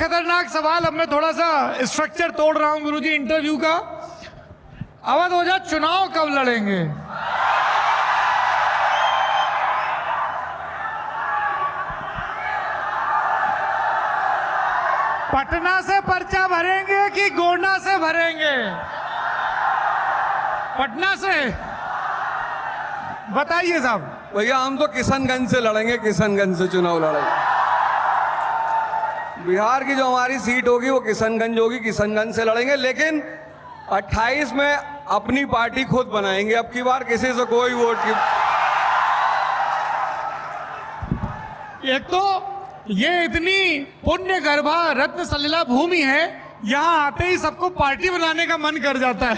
खतरनाक सवाल। अब मैं थोड़ा सा स्ट्रक्चर तोड़ रहा हूं गुरुजी इंटरव्यू का। अवध ओझा चुनाव कब लड़ेंगे? पटना से पर्चा भरेंगे कि गोंडा से भरेंगे? पटना से बताइए साहब। भैया हम तो किशनगंज से लड़ेंगे, किशनगंज से चुनाव लड़ेंगे। बिहार की जो हमारी सीट होगी वो किशनगंज होगी, किशनगंज से लड़ेंगे। लेकिन 28 में अपनी पार्टी खुद बनाएंगे। अब की बार किसी से कोई वोट की। एक तो ये इतनी पुण्य गर्भा रत्न सलिला भूमि है, यहां आते ही सबको पार्टी बनाने का मन कर जाता है।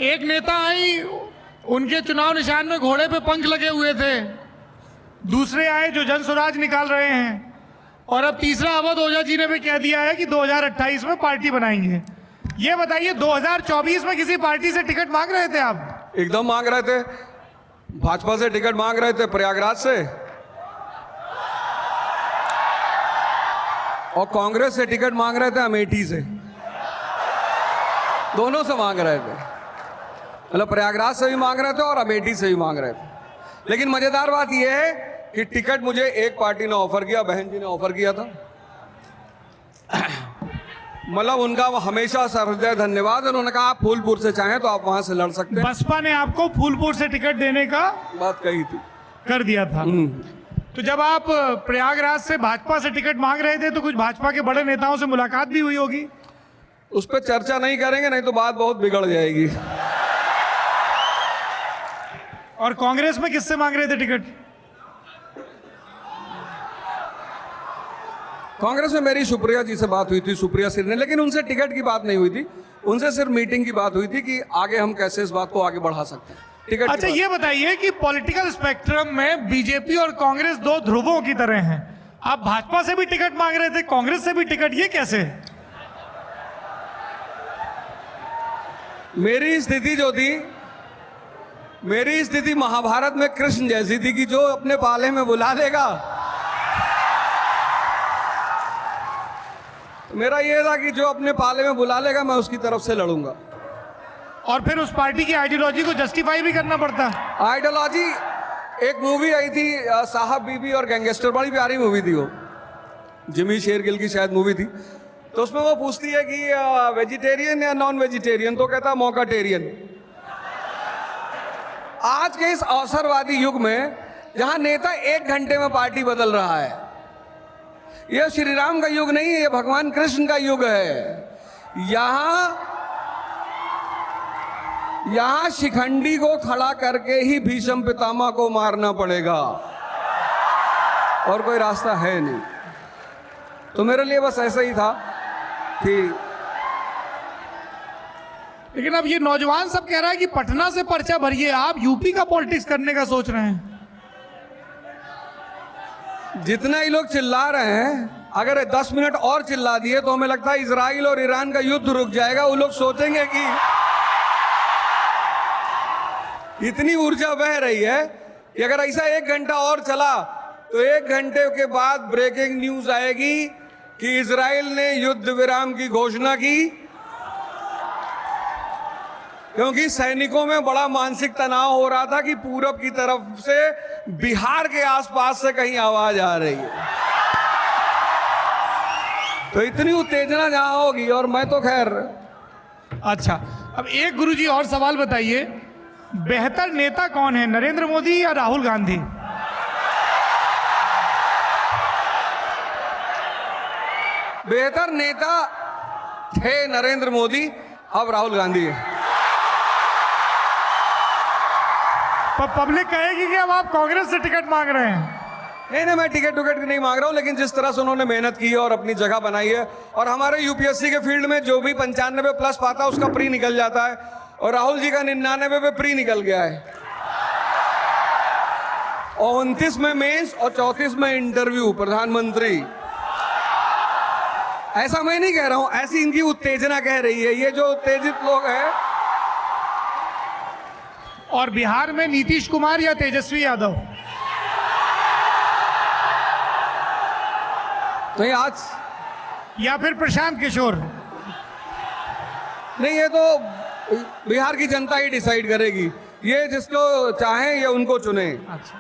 एक नेता आई, उनके चुनाव निशान में घोड़े पे पंख लगे हुए थे। दूसरे आए जो जन स्वराज निकाल रहे हैं, और अब तीसरा अवध ओझा जी ने भी कह दिया है कि 2028 में पार्टी बनाएंगे। ये बताइए 2024 में किसी पार्टी से टिकट मांग रहे थे आप? एकदम मांग रहे थे। भाजपा से टिकट मांग रहे थे, प्रयागराज से, और कांग्रेस से टिकट मांग रहे थे अमेठी से। दोनों से मांग रहे थे, मतलब प्रयागराज से भी मांग रहे थे और अमेठी से भी मांग रहे थे। लेकिन मजेदार बात यह है कि टिकट मुझे एक पार्टी ने ऑफर किया, बहन जी ने ऑफर किया था। मतलब उनका हमेशा सहृदय धन्यवाद। उन्होंने कहा आप फूलपुर से चाहें तो आप वहां से लड़ सकते हैं। बसपा ने आपको फूलपुर से टिकट देने का बात कही थी, कर दिया था। तो जब आप प्रयागराज से भाजपा से टिकट मांग रहे थे तो कुछ भाजपा के बड़े नेताओं से मुलाकात भी हुई होगी? उस पर चर्चा नहीं करेंगे, नहीं तो बात बहुत बिगड़ जाएगी। और कांग्रेस में किससे मांग रहे थे टिकट? कांग्रेस में मेरी सुप्रिया जी से बात हुई थी, सुप्रिया सिर ने, लेकिन उनसे टिकट की बात नहीं हुई थी। उनसे सिर्फ मीटिंग की बात हुई थी कि आगे हम कैसे इस बात को आगे बढ़ा सकते हैं। टिकट अच्छा, ये बताइए कि पॉलिटिकल स्पेक्ट्रम में बीजेपी और कांग्रेस दो ध्रुवों की तरह हैं। आप भाजपा से भी टिकट मांग रहे थे, कांग्रेस से भी टिकट, ये कैसे? मेरी स्थिति जो थी, मेरी स्थिति महाभारत में कृष्ण जैसी थी कि जो अपने पाले में बुला लेगा। मेरा ये था कि जो अपने पाले में बुला लेगा मैं उसकी तरफ से लड़ूंगा। और फिर उस पार्टी की आइडियोलॉजी को जस्टिफाई भी करना पड़ता। आइडियोलॉजी, एक मूवी आई थी साहब बीबी और गैंगस्टर, बड़ी प्यारी मूवी थी वो, जिमी शेरगिल की शायद मूवी थी। तो उसमें वो पूछती है कि वेजिटेरियन या नॉन वेजिटेरियन, तो कहता मौकाटेरियन। आज के इस अवसरवादी युग में जहां नेता 1 घंटे में पार्टी बदल रहा है, यह श्री राम का युग नहीं है, यह भगवान कृष्ण का युग है। यहां शिखंडी को खड़ा करके ही भीष्म पितामह को मारना पड़ेगा, और कोई रास्ता है नहीं। तो मेरे लिए बस ऐसा ही था कि, लेकिन अब ये नौजवान सब कह रहा है कि पटना से पर्चा भरिए, आप यूपी का पॉलिटिक्स करने का सोच रहे हैं। जितना ही लोग चिल्ला रहे हैं, अगर 10 मिनट और चिल्ला दिए तो हमें लगता है इजराइल और ईरान का युद्ध रुक जाएगा। वो लोग सोचेंगे कि इतनी ऊर्जा बह रही है कि अगर ऐसा 1 घंटा और चला तो 1 घंटे के बाद ब्रेकिंग न्यूज आएगी कि इजराइल ने युद्ध विराम की घोषणा की, क्योंकि सैनिकों में बड़ा मानसिक तनाव हो रहा था कि पूरब की तरफ से बिहार के आसपास से कहीं आवाज आ रही है। तो इतनी उत्तेजना जहां होगी, और मैं तो खैर। अच्छा, अब एक गुरुजी और सवाल बताइए, बेहतर नेता कौन है, नरेंद्र मोदी या राहुल गांधी? बेहतर नेता थे नरेंद्र मोदी, अब राहुल गांधी है। पब्लिक कहेगी कि अब आप कांग्रेस से टिकट मांग रहे हैं। नहीं, मैं टिकट नहीं मांग रहा हूं, लेकिन जिस तरह से उन्होंने मेहनत की है और अपनी जगह बनाई है, और हमारे यूपीएससी के फील्ड में जो भी 95+ पाता है उसका प्री निकल जाता है, और राहुल जी का 99 पे प्री निकल गया है, और 29 में मेंस और 34 में इंटरव्यू प्रधानमंत्री। ऐसा मैं नहीं कह रहा हूं, ऐसी इनकी उत्तेजना कह रही है, ये जो उत्तेजित लोग हैं। और बिहार में नीतीश कुमार या तेजस्वी यादव? तो ये आज या फिर प्रशांत किशोर? नहीं, ये तो बिहार की जनता ही डिसाइड करेगी। ये जिसको चाहे ये उनको चुने। अच्छा,